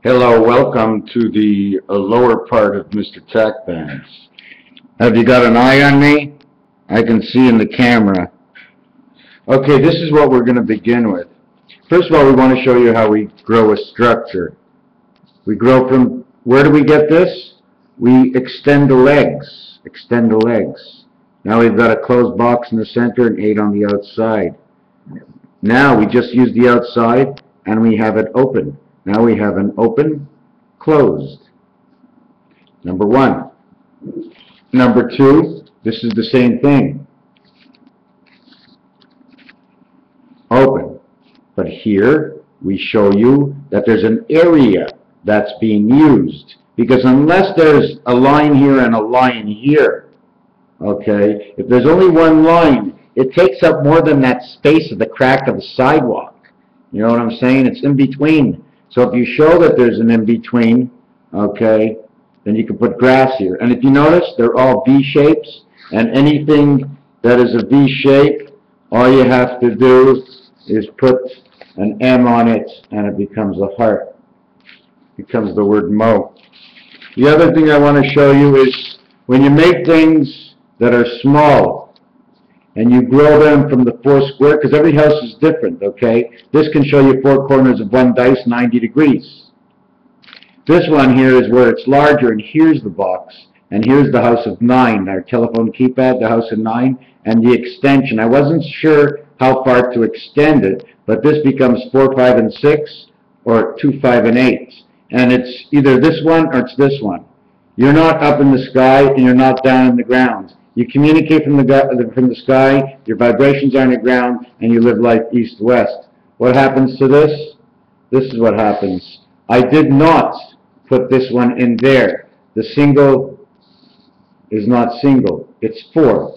Hello, welcome to the lower part of Mr. Tackbands. Have you got an eye on me? I can see in the camera. Okay, this is what we're going to begin with. First of all, we want to show you how we grow a structure. We grow from, where do we get this? We extend the legs. Extend the legs. Now we've got a closed box in the center and 8 on the outside. Now we just use the outside and we have it open. Now we have an open, closed. Number 1. Number 2, this is the same thing. Open. But here we show you that there's an area that's being used. Because unless there's a line here and a line here, okay, if there's only one line, it takes up more than that space of the crack of the sidewalk. You know what I'm saying? It's in between. So if you show that there's an in-between, okay, then you can put grass here. And if you notice, they're all V shapes, and anything that is a V shape, all you have to do is put an M on it, and it becomes a heart. It becomes the word mo. The other thing I want to show you is when you make things that are small, and you grow them from the 4 square, because every house is different, okay? This can show you 4 corners of one dice, 90 degrees. This one here is where it's larger, and here's the box, and here's the house of 9, our telephone keypad, the house of 9, and the extension. I wasn't sure how far to extend it, but this becomes 4, 5, and 6, or 2, 5, and 8. And it's either this one or it's this one. You're not up in the sky, and you're not down in the ground. You communicate from the sky, your vibrations are on the ground, and you live life east-west. What happens to this? This is what happens. I did not put this one in there. The single is not single. It's 4.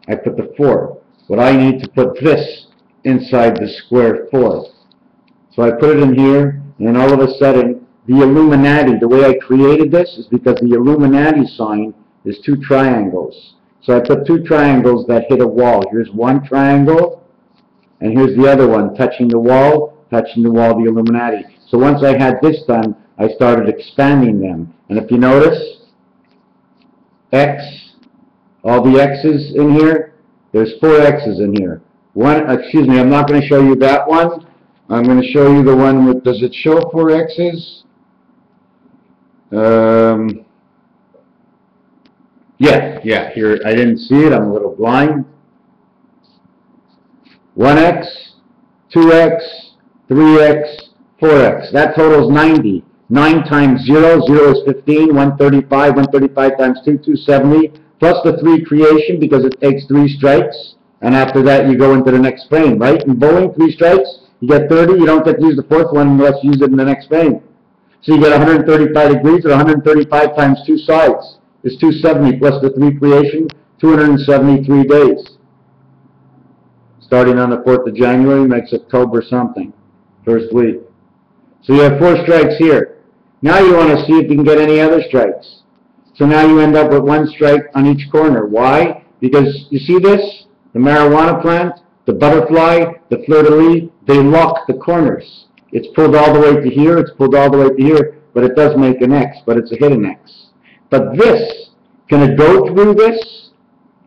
I put the 4. But I need to put this inside the square 4. So I put it in here, and then all of a sudden, the Illuminati, the way I created this is because the Illuminati sign is 2 triangles. So I put 2 triangles that hit a wall. Here's one triangle, and here's the other one, touching the wall, the Illuminati. So once I had this done, I started expanding them. And if you notice, X, all the X's in here, there's 4 X's in here. Excuse me, I'm not going to show you that one. I'm going to show you the one with, does it show 4 X's? Yeah, here, I didn't see it, I'm a little blind. 1x, 2x, 3x, 4x. That totals 90. 9 times 0, 0 is 15, 135, 135 times 2, 270, plus the 3 creation because it takes 3 strikes, and after that you go into the next frame, right? In bowling, 3 strikes, you get 30, you don't get to use the 4th one unless you use it in the next frame. So you get 135 degrees, or 135 times 2 sides. Is 270 plus the 3 creation, 273 days. Starting on the 4th of January makes October something, first week. So you have 4 strikes here. Now you want to see if you can get any other strikes. So now you end up with 1 strike on each corner. Why? Because you see this? The marijuana plant, the butterfly, the fleur-de-lis, they lock the corners. It's pulled all the way to here, it's pulled all the way to here, but it does make an X, but it's a hidden X. But this, can it go through this?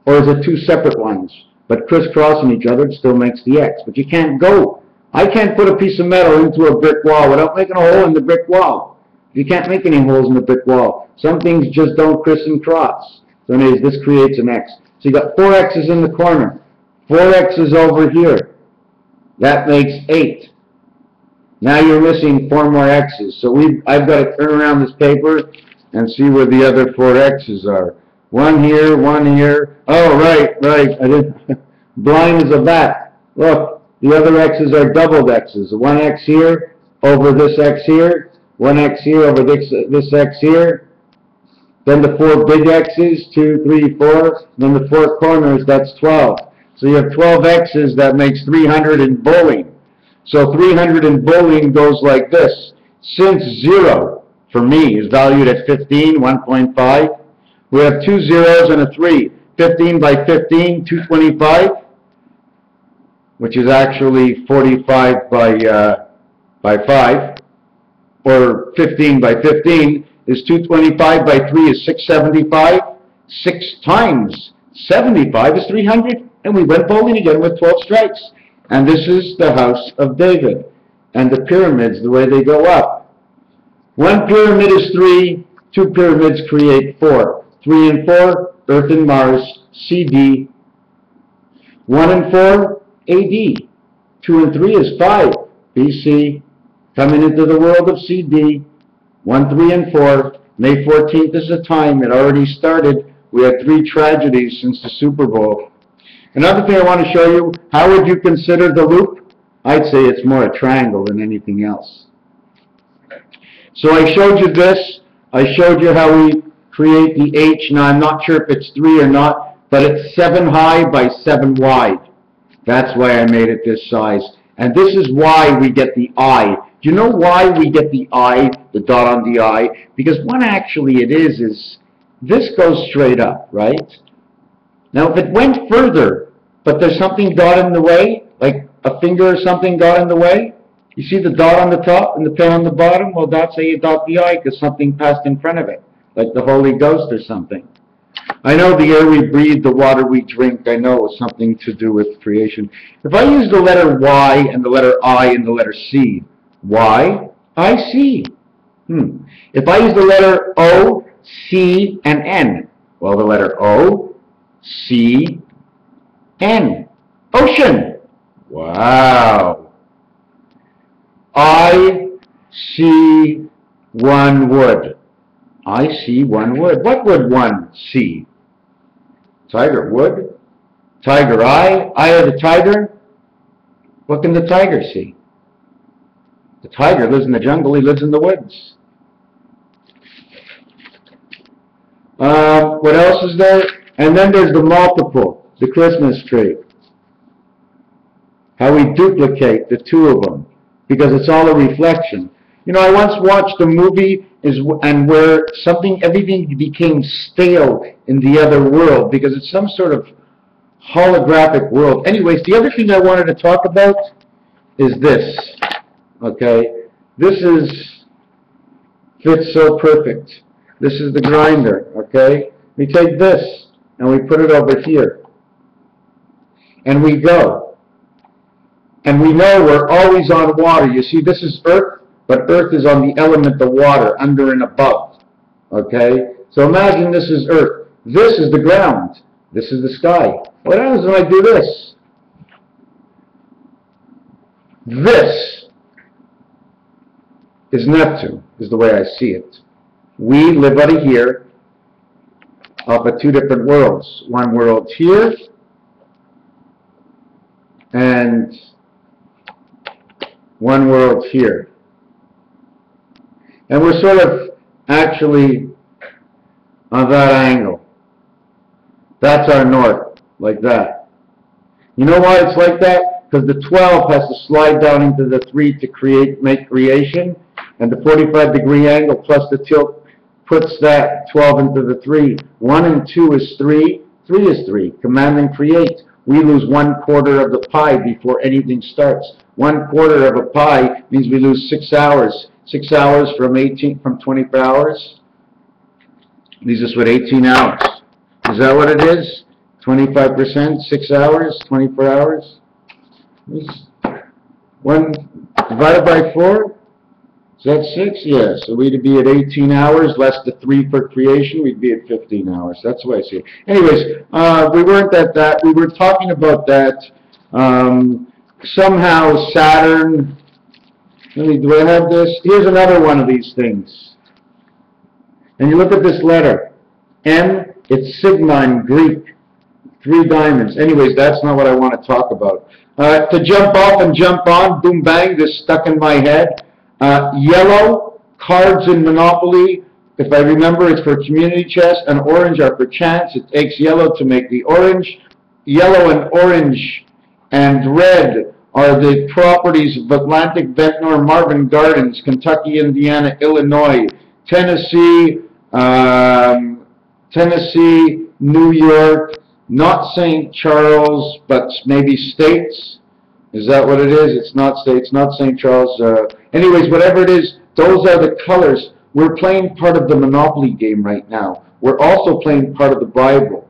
Or is it 2 separate ones? But crisscrossing each other, it still makes the X. But you can't go. I can't put a piece of metal into a brick wall without making a hole in the brick wall. You can't make any holes in the brick wall. Some things just don't criss and cross. So anyways, this creates an X. So you got 4 X's in the corner. 4 X's over here. That makes 8. Now you're missing 4 more X's. So I've got to turn around this paper and see where the other 4 X's are. 1 here, 1 here. Oh, right. I didn't. Blind as a bat. Look, the other X's are doubled X's. 1 X here over this X here. 1 X here over this X here. Then the 4 big X's, 2, 3, 4. Then the 4 corners, that's 12. So you have 12 X's, that makes 300 in bowling. So 300 in bowling goes like this. Since 0, for me, is valued at 15, 1.5. We have 2 zeros and a 3. 15 by 15, 225, which is actually 45 by 5. or 15 by 15, is 225 by 3 is 675. 6 times 75 is 300. And we went bowling again with 12 strikes. And this is the house of David. And the pyramids, the way they go up. 1 pyramid is 3. 2 pyramids create 4. 3 and 4, Earth and Mars, CD. 1 and 4, AD. 2 and 3 is 5, BC. Coming into the world of CD. 1, 3, and 4. May 14th is the time. It already started. We had 3 tragedies since the Super Bowl. Another thing I want to show you, how would you consider the loop? I'd say it's more a triangle than anything else. So I showed you this. I showed you how we create the H. Now I'm not sure if it's 3 or not, but it's 7 high by 7 wide. That's why I made it this size. And this is why we get the I. Do you know why we get the I, the dot on the I? Because what actually it is this goes straight up, right? Now if it went further, but there's something dot in the way, like a finger or something got in the way, you see the dot on the top and the pen on the bottom? Well, that's how you dot the I, because something passed in front of it, like the Holy Ghost or something. I know the air we breathe, the water we drink, I know it's something to do with creation. If I use the letter Y and the letter I and the letter C, Y, I see. If I use the letter O, C, and N, well, the letter O, C, N. Ocean. Wow. I see 1 wood. I see 1 wood. What would 1 see? Tiger wood? Tiger eye? Eye of the tiger? What can the tiger see? The tiger lives in the jungle, he lives in the woods. What else is there? And then there's the multiple, the Christmas tree. How we duplicate the 2 of them, because it's all a reflection. You know, I once watched a movie and where everything became stale in the other world because it's some sort of holographic world. Anyways, the other thing I wanted to talk about is this. Okay, this fits so perfect. This is the grinder. Okay, we take this and we put it over here, and we go, and we know we're always on water. You see, this is Earth. But Earth is on the element of water, under and above. Okay? So imagine this is Earth. This is the ground. This is the sky. What happens when I do this? This is Neptune, is the way I see it. We live out of here, off of 2 different worlds. One world here, and one world here. And we're sort of actually on that angle. That's our north, like that. You know why it's like that? Because the 12 has to slide down into the 3 to make creation, and the 45-degree angle plus the tilt puts that 12 into the 3. 1 and 2 is 3. 3 is 3. Command and create. We lose 1/4 of the pi before anything starts. 1/4 of a pi means we lose 6 hours. 6 hours from 24 hours leaves us with 18 hours. Is that what it is? 25%, 6 hours, 24 hours? 1 divided by 4? Is that 6? Yeah, so we'd be at 18 hours, less the 3 for creation, we'd be at 15 hours. That's the way I see it. Anyways, we weren't at that. We were talking about that. Somehow Saturn... Do I have this? Here's another one of these things. And you look at this letter. M, it's sigma in Greek. 3 diamonds. Anyways, that's not what I want to talk about. To jump off and jump on, boom bang, this stuck in my head. Yellow, cards in Monopoly. If I remember, it's for community chest. And orange are for chance. It takes yellow to make the orange. Yellow and orange and red are the properties of Atlantic, Ventnor, Marvin Gardens, Kentucky, Indiana, Illinois, Tennessee, New York, not St. Charles, but maybe states. Is that what it is? It's not states, not St. Charles. Anyways, whatever it is, Those are the colors. We're playing part of the Monopoly game right now. We're also playing part of the Bible.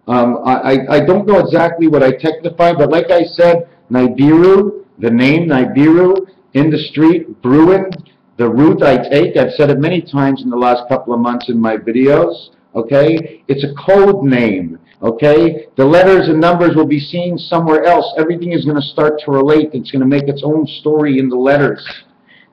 I don't know exactly what I technify, but like I said, Nibiru, the name Nibiru, in the street, Bruin, the route I take, I've said it many times in the last couple of months in my videos, okay? It's a code name, okay? The letters and numbers will be seen somewhere else. Everything is going to start to relate. It's going to make its own story in the letters.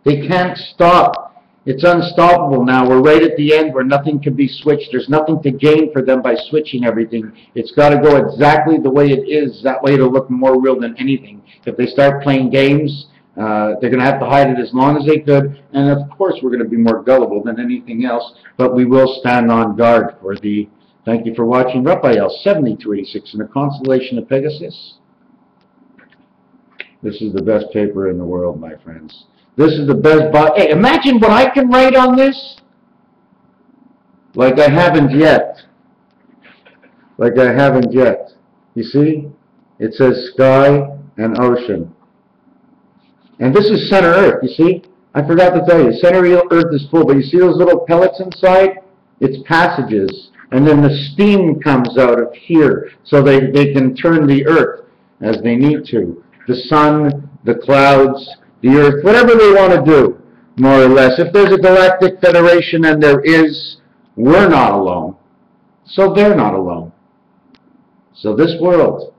They can't stop. It's unstoppable now. We're right at the end where nothing can be switched. There's nothing to gain for them by switching everything. It's got to go exactly the way it is. That way it'll look more real than anything. If they start playing games, they're going to have to hide it as long as they could. And of course we're going to be more gullible than anything else. But we will stand on guard for the... Thank you for watching Raphael 7286 in the constellation of Pegasus. This is the best paper in the world, my friends. This is the best. Hey, imagine what I can write on this. Like I haven't yet. Like I haven't yet. You see? It says sky and ocean. And this is center Earth, you see? I forgot to tell you, center Earth is full, but you see those little pellets inside? It's passages. And then the steam comes out of here, so they can turn the Earth as they need to. The sun, the clouds, the Earth, whatever they want to do, more or less. If there's a galactic federation, and there is, we're not alone. So they're not alone. So this world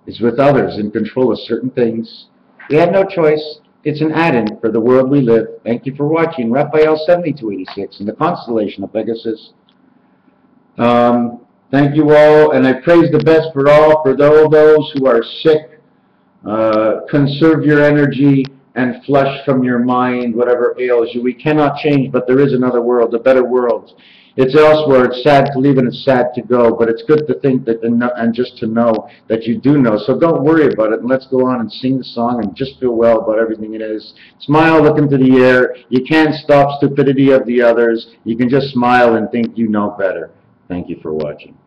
is with others in control of certain things. We had no choice. It's an add-in for the world we live. Thank you for watching Raphael 7286 in the constellation of Pegasus. Thank you all, and I praise the best for all, for those who are sick. Conserve your energy and flush from your mind whatever ails you. We cannot change, but there is another world, a better world. It's elsewhere. It's sad to leave and it's sad to go, but it's good to think that and just to know that you do know. So don't worry about it, and let's go on and sing the song and just feel well about everything it is. Smile, look into the air. You can't stop stupidity of the others. You can just smile and think you know better. Thank you for watching.